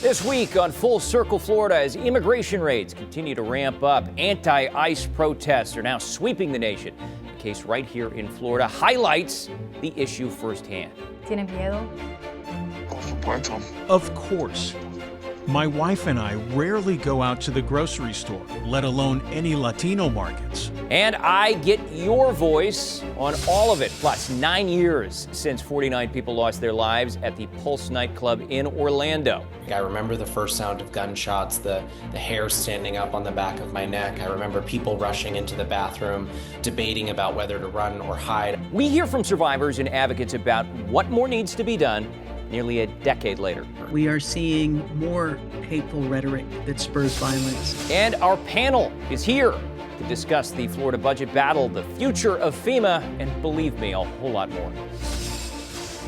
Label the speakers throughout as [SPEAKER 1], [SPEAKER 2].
[SPEAKER 1] This week on Full Circle Florida, as immigration raids continue to ramp up, anti-ICE protests are now sweeping the nation. The case right here in Florida highlights the issue firsthand.
[SPEAKER 2] ¿Tiene miedo?
[SPEAKER 3] Of course. My wife and I rarely go out to the grocery store, let alone any Latino markets.
[SPEAKER 1] And I get your voice on all of it. Plus, 9 years since 49 people lost their lives at the Pulse nightclub in Orlando.
[SPEAKER 4] I remember the first sound of gunshots, the hair standing up on the back of my neck. I remember people rushing into the bathroom, debating about whether to run or hide.
[SPEAKER 1] We hear from survivors and advocates about what more needs to be done nearly a decade later.
[SPEAKER 5] We are seeing more hateful rhetoric that spurs violence.
[SPEAKER 1] And our panel is here to discuss the Florida budget battle, the future of FEMA, and believe me, a whole lot more.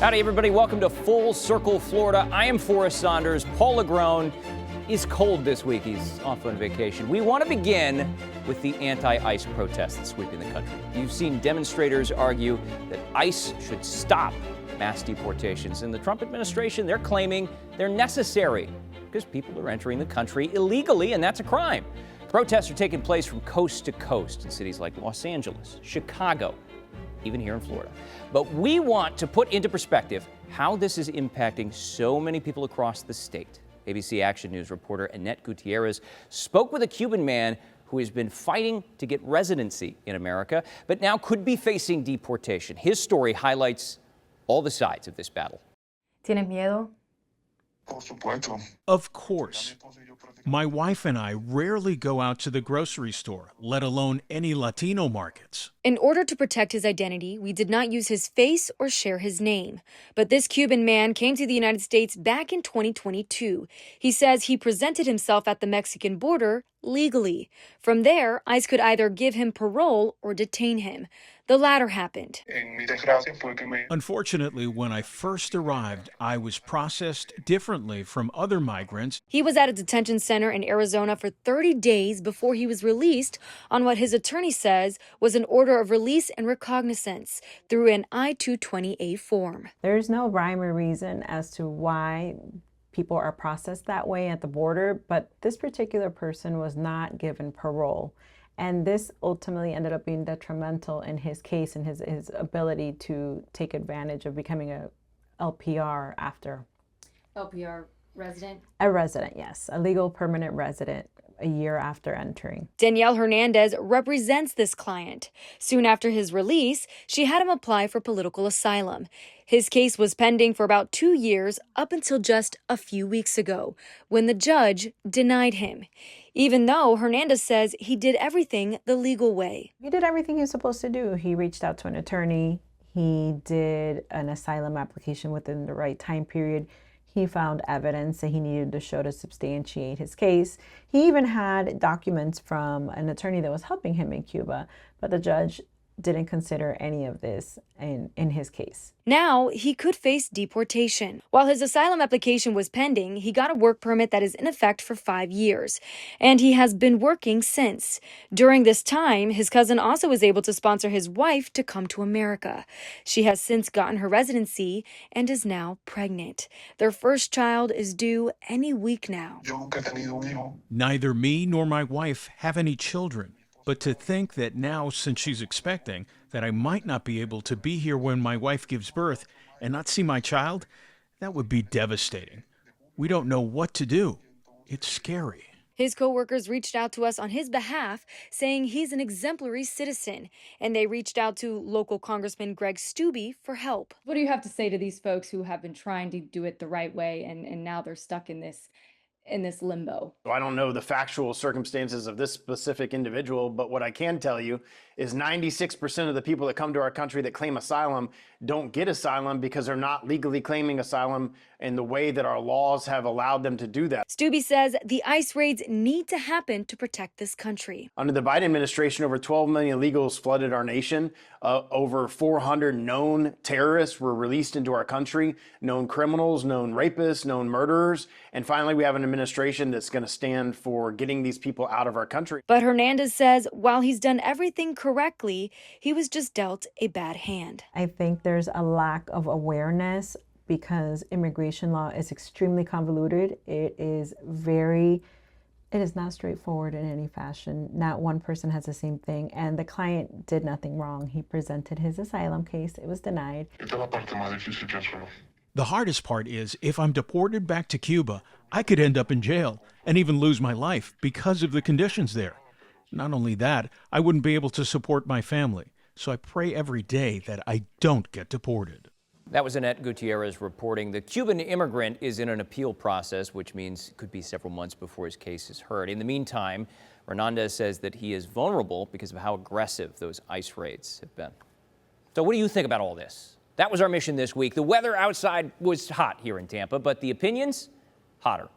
[SPEAKER 1] Howdy, everybody. Welcome to Full Circle Florida. I am Forrest Saunders. Paul Lagrone is cold this week. He's off on vacation. We want to begin with the anti-ICE protests that's sweeping the country. You've seen demonstrators argue that ICE should stop mass deportations. In the Trump administration, they're claiming they're necessary because people are entering the country illegally, and that's a crime. Protests are taking place from coast to coast in cities like Los Angeles, Chicago, even here in Florida. But we want to put into perspective how this is impacting so many people across the state. ABC Action News reporter Annette Gutierrez spoke with a Cuban man who has been fighting to get residency in America, but now could be facing deportation. His story highlights all the sides of this battle.
[SPEAKER 2] ¿Tienes miedo?
[SPEAKER 3] Of course. My wife and I rarely go out to the grocery store, let alone any Latino markets.
[SPEAKER 6] In order to protect his identity, we did not use his face or share his name. But this Cuban man came to the United States back in 2022. He says he presented himself at the Mexican border legally. From there, ICE could either give him parole or detain him. The latter happened.
[SPEAKER 3] Unfortunately, when I first arrived, I was processed differently from other migrants.
[SPEAKER 6] He was at a detention center in Arizona for 30 days before he was released on what his attorney says was an order of release and recognizance through an I-220A form.
[SPEAKER 7] There's no rhyme or reason as to why people are processed that way at the border, but this particular person was not given parole. And this ultimately ended up being detrimental in his case and his ability to take advantage of becoming a LPR after.
[SPEAKER 6] LPR resident?
[SPEAKER 7] A resident, yes. A legal permanent resident a year after entering.
[SPEAKER 6] Danielle Hernandez represents this client. Soon after his release, she had him apply for political asylum. His case was pending for about 2 years up until just a few weeks ago, when the judge denied him. Even though Hernandez says he did everything the legal way.
[SPEAKER 7] He did everything he was supposed to do. He reached out to an attorney. He did an asylum application within the right time period. He found evidence that he needed to show to substantiate his case. He even had documents from an attorney that was helping him in Cuba, but the judge didn't consider any of this in his case.
[SPEAKER 6] Now, he could face deportation. While his asylum application was pending, he got a work permit that is in effect for 5 years, and he has been working since. During this time, his cousin also was able to sponsor his wife to come to America. She has since gotten her residency and is now pregnant. Their first child is due any week now.
[SPEAKER 3] Neither me nor my wife have any children. But to think that now, since she's expecting, that I might not be able to be here when my wife gives birth and not see my child, that would be devastating. We don't know what to do. It's scary.
[SPEAKER 6] His coworkers reached out to us on his behalf, saying he's an exemplary citizen, and they reached out to local Congressman Greg Steube for help.
[SPEAKER 2] What do you have to say to these folks who have been trying to do it the right way and now they're stuck in this limbo?
[SPEAKER 8] I don't know the factual circumstances of this specific individual, but what I can tell you is 96% of the people that come to our country that claim asylum don't get asylum because they're not legally claiming asylum in the way that our laws have allowed them to do that.
[SPEAKER 6] Steube says the ICE raids need to happen to protect this country.
[SPEAKER 8] Under the Biden administration, over 12 million illegals flooded our nation. Over 400 known terrorists were released into our country, known criminals, known rapists, known murderers. And finally, we have an administration that's going to stand for getting these people out of our country.
[SPEAKER 6] But Hernandez says while he's done everything correctly, he was just dealt a bad hand.
[SPEAKER 7] I think there's a lack of awareness because immigration law is extremely convoluted. It is not straightforward in any fashion. Not one person has the same thing, and the client did nothing wrong. He presented his asylum case. It was denied.
[SPEAKER 3] The hardest part is if I'm deported back to Cuba, I could end up in jail and even lose my life because of the conditions there. Not only that, I wouldn't be able to support my family. So I pray every day that I don't get deported.
[SPEAKER 1] That was Annette Gutierrez reporting. The Cuban immigrant is in an appeal process, which means it could be several months before his case is heard. In the meantime, Hernandez says that he is vulnerable because of how aggressive those ICE raids have been. So what do you think about all this? That was our mission this week. The weather outside was hot here in Tampa, but the opinions, hotter.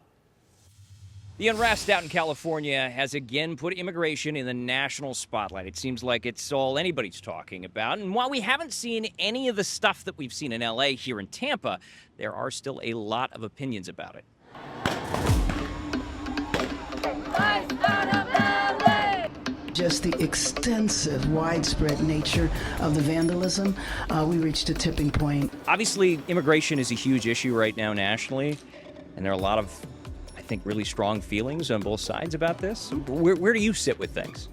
[SPEAKER 1] The unrest out in California has again put immigration in the national spotlight. It seems like it's all anybody's talking about. And while we haven't seen any of the stuff that we've seen in LA here in Tampa, there are still a lot of opinions about it.
[SPEAKER 5] Just the extensive, widespread nature of the vandalism, we reached a tipping point.
[SPEAKER 1] Obviously, immigration is a huge issue right now nationally, and there are a lot of, I think, really strong feelings on both sides about this. Where do you sit with things?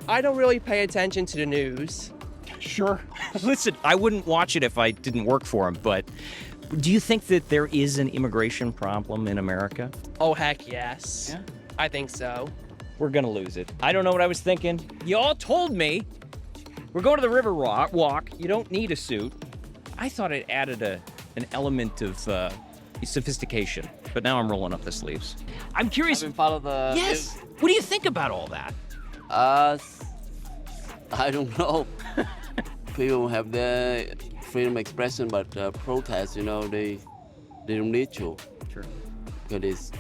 [SPEAKER 9] I don't really pay attention to the news.
[SPEAKER 1] Sure. Listen, I wouldn't watch it if I didn't work for him, but do you think that there is an immigration problem in America?
[SPEAKER 9] Oh, heck yes.
[SPEAKER 1] Yeah?
[SPEAKER 9] I think so.
[SPEAKER 1] We're gonna lose it. I don't know what I was thinking. You all told me we're going to the river walk. You don't need a suit. I thought it added an element of sophistication, but now I'm rolling up the sleeves. I'm curious.
[SPEAKER 10] I've been part of the...
[SPEAKER 1] Yes. What do you think about all that?
[SPEAKER 10] I don't know. People have their freedom of expression, but protest, they don't need to.
[SPEAKER 1] Sure.
[SPEAKER 10] Because it's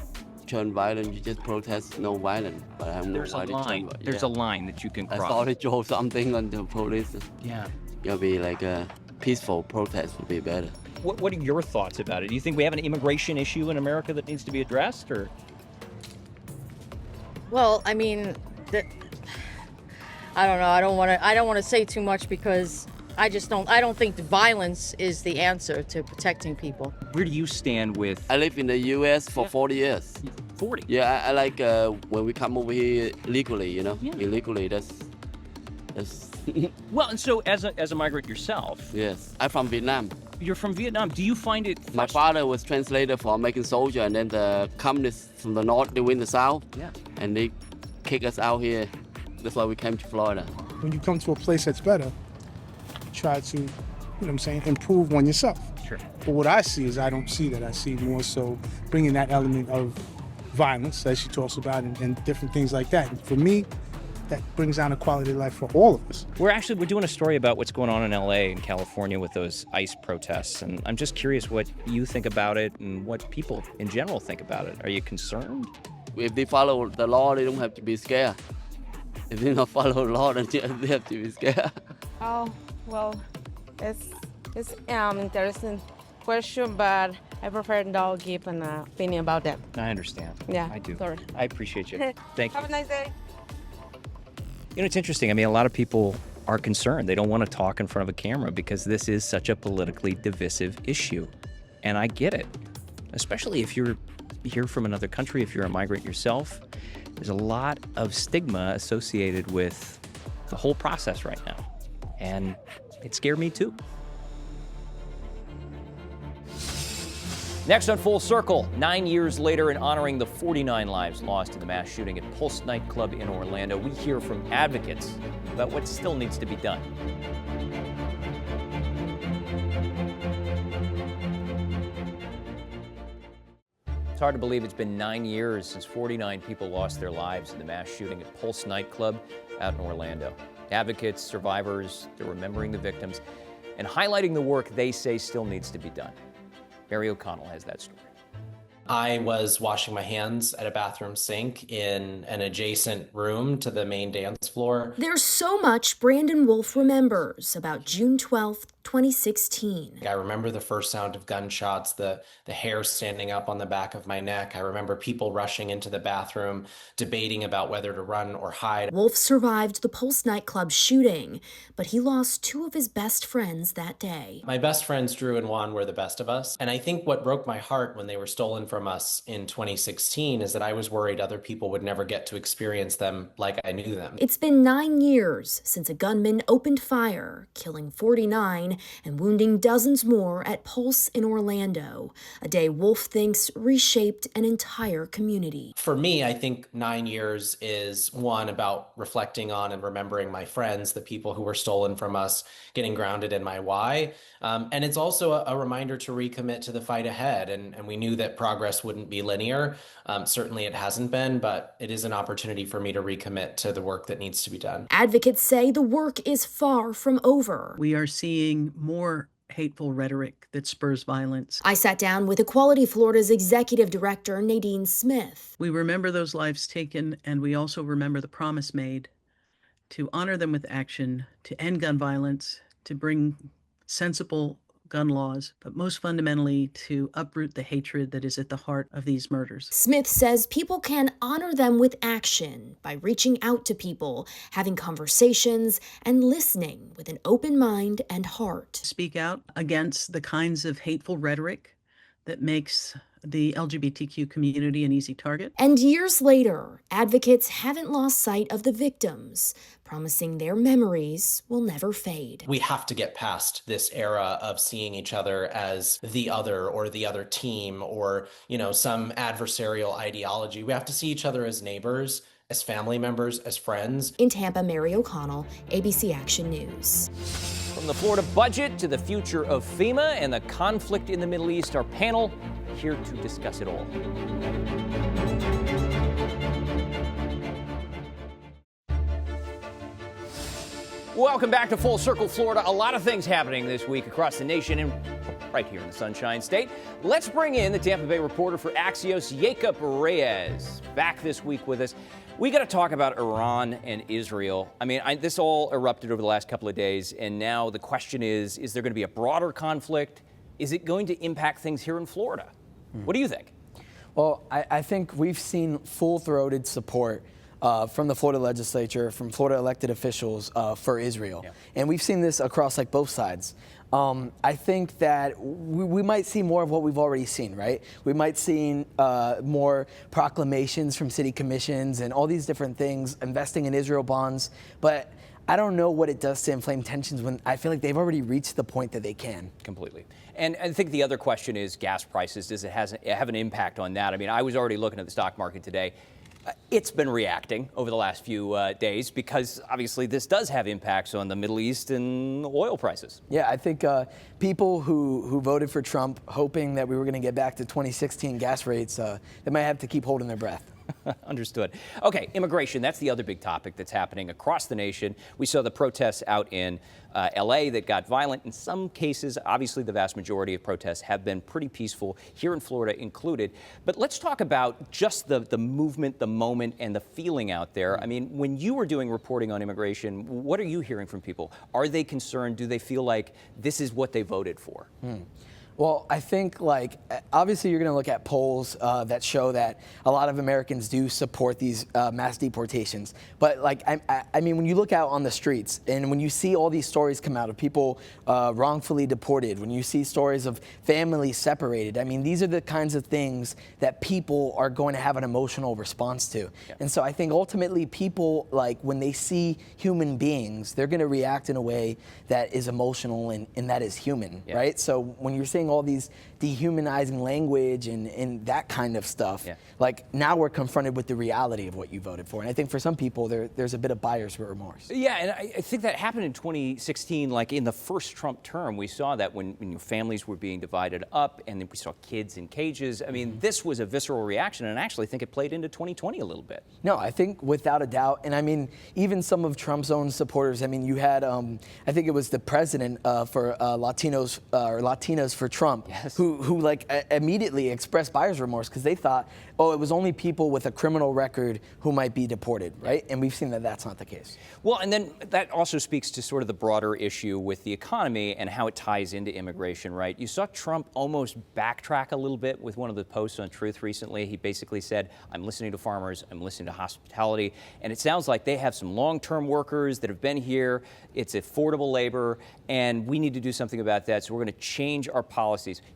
[SPEAKER 10] turn violent, you just protest, no violence. But I don't know why they turn.
[SPEAKER 1] There's a line that you can cross.
[SPEAKER 10] I thought they draw something on the police.
[SPEAKER 1] Yeah.
[SPEAKER 10] It'll be like a peaceful protest would be better.
[SPEAKER 1] What are your thoughts about it? Do you think we have an immigration issue in America that needs to be addressed, or?
[SPEAKER 11] Well, I mean, I don't know. I don't want to say too much because I don't think the violence is the answer to protecting people.
[SPEAKER 1] Where do you stand with?
[SPEAKER 10] I live in the U.S. for 40 years.
[SPEAKER 1] 40?
[SPEAKER 10] Yeah, I like when we come over here legally,
[SPEAKER 1] Yeah.
[SPEAKER 10] Illegally, that's
[SPEAKER 1] Well, and so as a migrant yourself.
[SPEAKER 10] Yes, I'm from Vietnam.
[SPEAKER 1] You're from Vietnam. Do you find it?
[SPEAKER 10] My father was translator for American soldier, and then the communists from the north, they win the south.
[SPEAKER 1] Yeah.
[SPEAKER 10] And they kick us out here. That's why we came to Florida.
[SPEAKER 12] When you come to a place that's better, try to, improve on yourself.
[SPEAKER 1] Sure.
[SPEAKER 12] But what I see is I don't see that. I see more so bringing that element of violence, as she talks about, and different things like that. And for me, that brings down the quality of life for all of us.
[SPEAKER 1] We're doing a story about what's going on in LA and California with those ICE protests, and I'm just curious what you think about it and what people in general think about it. Are you concerned?
[SPEAKER 10] If they follow the law, they don't have to be scared. If they don't follow the law, then they have to be scared.
[SPEAKER 13] Oh, well, it's interesting question, but I prefer not give an opinion about that.
[SPEAKER 1] I understand.
[SPEAKER 13] Yeah,
[SPEAKER 1] I do.
[SPEAKER 13] Sorry.
[SPEAKER 1] I appreciate you. Thank you.
[SPEAKER 13] Have a nice day.
[SPEAKER 1] It's interesting. I mean, a lot of people are concerned. They don't want to talk in front of a camera because this is such a politically divisive issue. And I get it, especially if you're here from another country, if you're a migrant yourself. There's a lot of stigma associated with the whole process right now. And it scared me too. Next on Full Circle, 9 years later and honoring the 49 lives lost in the mass shooting at Pulse nightclub in Orlando, we hear from advocates about what still needs to be done. It's hard to believe it's been 9 years since 49 people lost their lives in the mass shooting at Pulse nightclub out in Orlando. Advocates, survivors, they're remembering the victims and highlighting the work they say still needs to be done. Mary O'Connell has that story.
[SPEAKER 4] I was washing my hands at a bathroom sink in an adjacent room to the main dance floor.
[SPEAKER 6] There's so much Brandon Wolf remembers about June 12th, 2016.
[SPEAKER 4] I remember the first sound of gunshots, the hair standing up on the back of my neck. I remember people rushing into the bathroom, debating about whether to run or hide.
[SPEAKER 6] Wolf survived the Pulse nightclub shooting, but he lost two of his best friends that day.
[SPEAKER 4] My best friends, Drew and Juan, were the best of us. And I think what broke my heart when they were stolen from us in 2016 is that I was worried other people would never get to experience them like I knew them.
[SPEAKER 6] It's been 9 years since a gunman opened fire, killing 49 and wounding dozens more at Pulse in Orlando, a day Wolf thinks reshaped an entire community.
[SPEAKER 4] For me, I think 9 years is one about reflecting on and remembering my friends, the people who were stolen from us, getting grounded in my why. And it's also a reminder to recommit to the fight ahead. And we knew that progress wouldn't be linear. Certainly it hasn't been, but it is an opportunity for me to recommit to the work that needs to be done.
[SPEAKER 6] Advocates say the work is far from over.
[SPEAKER 14] We are seeing more hateful rhetoric that spurs violence.
[SPEAKER 6] I sat down with Equality Florida's executive director, Nadine Smith.
[SPEAKER 14] We remember those lives taken, and we also remember the promise made to honor them with action, to end gun violence, to bring sensible gun laws, but most fundamentally to uproot the hatred that is at the heart of these murders.
[SPEAKER 6] Smith says people can honor them with action by reaching out to people, having conversations, and listening with an open mind and heart.
[SPEAKER 14] Speak out against the kinds of hateful rhetoric that makes the LGBTQ community an easy target.
[SPEAKER 6] And years later, advocates haven't lost sight of the victims, promising their memories will never fade.
[SPEAKER 4] We have to get past this era of seeing each other as the other or the other team or, some adversarial ideology. We have to see each other as neighbors, as family members, as friends.
[SPEAKER 6] In Tampa, Mary O'Connell, ABC Action News.
[SPEAKER 1] From the Florida budget to the future of FEMA and the conflict in the Middle East, our panel here to discuss it all. Welcome back to Full Circle Florida. A lot of things happening this week across the nation and right here in the Sunshine State. Let's bring in the Tampa Bay reporter for Axios, Jacob Reyes, back this week with us. We got to talk about Iran and Israel. This all erupted over the last couple of days, and now the question is there going to be a broader conflict? Is it going to impact things here in Florida? What do you think?
[SPEAKER 15] Well, I think we've seen full-throated support from the Florida legislature, from Florida elected officials for Israel. Yeah. And we've seen this across both sides. I think that we might see more of what we've already seen, right? We might see more proclamations from city commissions and all these different things, investing in Israel bonds. But I don't know what it does to inflame tensions when I feel like they've already reached the point that they can.
[SPEAKER 1] Completely. And I think the other question is gas prices. Does it have an impact on that? I was already looking at the stock market today. It's been reacting over the last few days because obviously this does have impacts on the Middle East and oil prices.
[SPEAKER 15] Yeah, I think people who voted for Trump hoping that we were going to get back to 2016 gas rates, they might have to keep holding their breath.
[SPEAKER 1] Understood. Okay, immigration, that's the other big topic that's happening across the nation. We saw the protests out in LA that got violent. In some cases, obviously the vast majority of protests have been pretty peaceful, here in Florida included. But let's talk about just the movement, the moment, and the feeling out there. When you were doing reporting on immigration, what are you hearing from people? Are they concerned? Do they feel like this is what they voted for?
[SPEAKER 15] Well, I think obviously you're going to look at polls that show that a lot of Americans do support these mass deportations. But when you look out on the streets and when you see all these stories come out of people wrongfully deported, when you see stories of families separated, these are the kinds of things that people are going to have an emotional response to. Yeah. And so I think ultimately people, when they see human beings, they're going to react in a way that is emotional and that is human, yeah. Right? So when you're seeing all these dehumanizing language and that kind of stuff, yeah. Now we're confronted with the reality of what you voted for. And I think for some people, there's a bit of buyer's remorse.
[SPEAKER 1] Yeah, and I think that happened in 2016, in the first Trump term. We saw that when families were being divided up and then we saw kids in cages. This was a visceral reaction, and I actually think it played into 2020 a little bit.
[SPEAKER 15] No, I think without a doubt. And even some of Trump's own supporters, you had, I think it was the president for Latinos for Trump, who like immediately expressed buyer's remorse because they thought, oh, it was only people with a criminal record who might be deported, right? And we've seen that that's not the case.
[SPEAKER 1] Well, and then that also speaks to sort of the broader issue with the economy and how it ties into immigration, right? You saw Trump almost backtrack a little bit with one of the posts on Truth recently. He basically said, I'm listening to farmers, I'm listening to hospitality, and it sounds like they have some long-term workers that have been here. It's affordable labor, and we need to do something about that, so we're going to change our policies.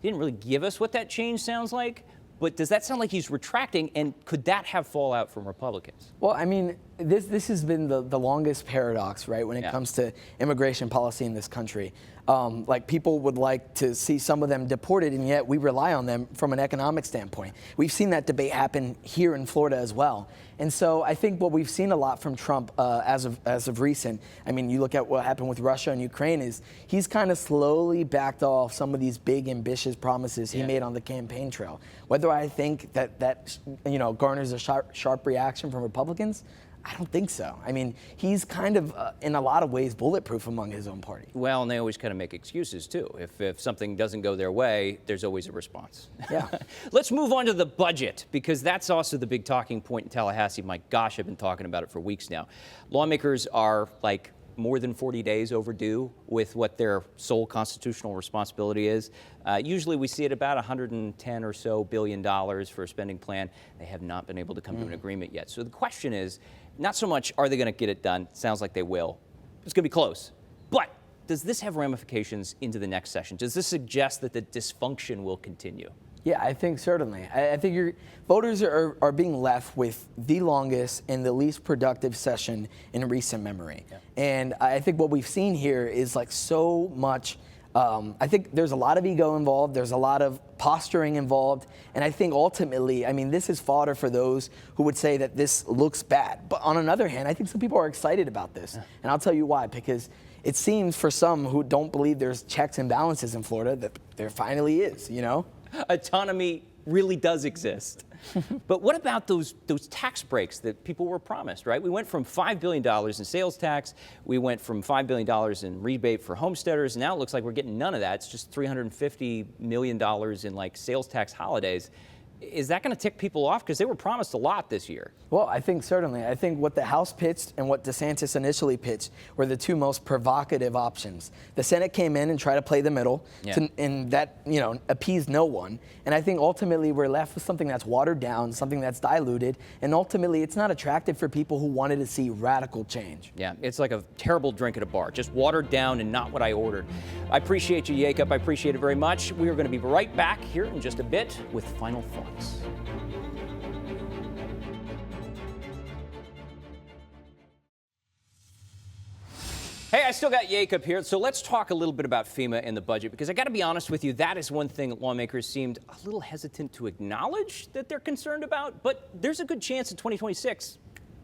[SPEAKER 1] He didn't really give us what that change sounds like, but does that sound like he's retracting, and could that have fallout from Republicans?
[SPEAKER 15] Well, I mean, this has been the longest paradox, right, when it comes to immigration policy in this country. Like, people would like to see some of them deported, and yet we rely on them from an economic standpoint. We've seen that debate happen here in Florida as well. And so I think what we've seen a lot from Trump as of recent, I mean, you look at what happened with Russia and Ukraine, is he's kind of slowly backed off some of these big, ambitious promises he made on the campaign trail. Whether I think that garners a sharp reaction from Republicans, I don't think so. I mean, he's kind of, in a lot of ways, bulletproof among his own party.
[SPEAKER 1] Well, and they always kind of make excuses, too. If something doesn't go their way, there's always a response.
[SPEAKER 15] Yeah.
[SPEAKER 1] Let's move on to the budget, because that's also the big talking point in Tallahassee. My gosh, I've been talking about it for weeks now. Lawmakers are, like, more than 40 days overdue with what their sole constitutional responsibility is. Usually we see it about $110 or so billion for a spending plan. They have not been able to come to an agreement yet. So the question is, not so much are they going to get it done? Sounds like they will. It's going to be close. But does this have ramifications into the next session? Does this suggest that the dysfunction will continue?
[SPEAKER 15] Yeah, I think certainly. I think your voters are being left with the longest and the least productive session in recent memory. Yeah. And I think what we've seen here is like so much. I think there's a lot of ego involved. There's a lot of posturing involved. And I think ultimately, I mean, this is fodder for those who would say that this looks bad. But on another hand, I think some people are excited about this. Yeah. And I'll tell you why, because it seems for some who don't believe there's checks and balances in Florida that there finally is, you know?
[SPEAKER 1] Autonomy really does exist. But what about those tax breaks that people were promised, right? We went from $5 billion in sales tax. We went from $5 billion in rebate for homesteaders. Now it looks like we're getting none of that. It's just $350 million in like sales tax holidays. Is that going to tick people off? Because they were promised a lot this year.
[SPEAKER 15] Well, I think certainly. I think what the House pitched and what DeSantis initially pitched were the two most provocative options. The Senate came in and tried to play the middle, and that appeased no one. And I think ultimately we're left with something that's watered down, something that's diluted, and ultimately it's not attractive for people who wanted to see radical change.
[SPEAKER 1] Yeah, it's like a terrible drink at a bar, just watered down and not what I ordered. I appreciate you, Jacob. I appreciate it very much. We are going to be right back here in just a bit with final thoughts. Hey, I still got Jacob here, so let's talk a little bit about FEMA and the budget, because I got to be honest with you, that is one thing that lawmakers seemed a little hesitant to acknowledge that they're concerned about, but there's a good chance in 2026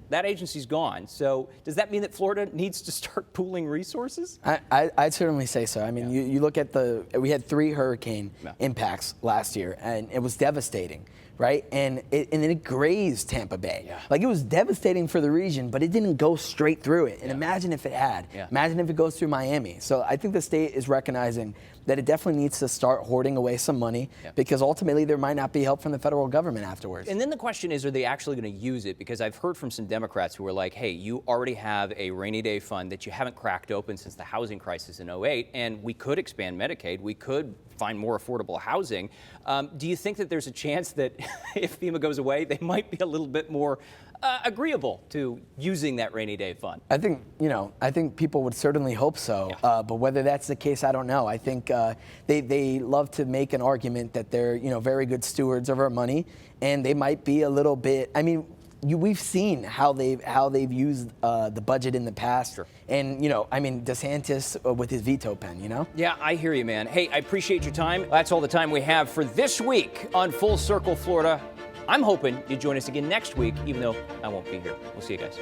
[SPEAKER 1] that agency's gone. So does that mean that Florida needs to start pooling resources?
[SPEAKER 15] I'd certainly say so. I mean, you look at we had 3 hurricane impacts last year, and it was devastating, right? And it grazed Tampa Bay. Yeah. Like, it was devastating for the region, but it didn't go straight through it. And imagine if it had. Yeah. Imagine if it goes through Miami. So I think the state is recognizing that it definitely needs to start hoarding away some money, because ultimately there might not be help from the federal government afterwards.
[SPEAKER 1] And then the question is, are they actually going to use it? Because I've heard from some Democrats who are like, hey, you already have a rainy day fund that you haven't cracked open since the housing crisis in 2008, and we could expand Medicaid. We could find more affordable housing. Do you think that there's a chance that if FEMA goes away, they might be a little bit more agreeable to using that rainy day fund?
[SPEAKER 15] I think people would certainly hope so. Yeah. But whether that's the case, I don't know. I think they love to make an argument that they're very good stewards of our money, and they might be a little bit. I mean, we've seen how they've used the budget in the past. Sure. And DeSantis with his veto pen.
[SPEAKER 1] Yeah, I hear you, man. Hey, I appreciate your time. That's all the time we have for this week on Full Circle Florida. I'm hoping you join us again next week, even though I won't be here. We'll see you guys.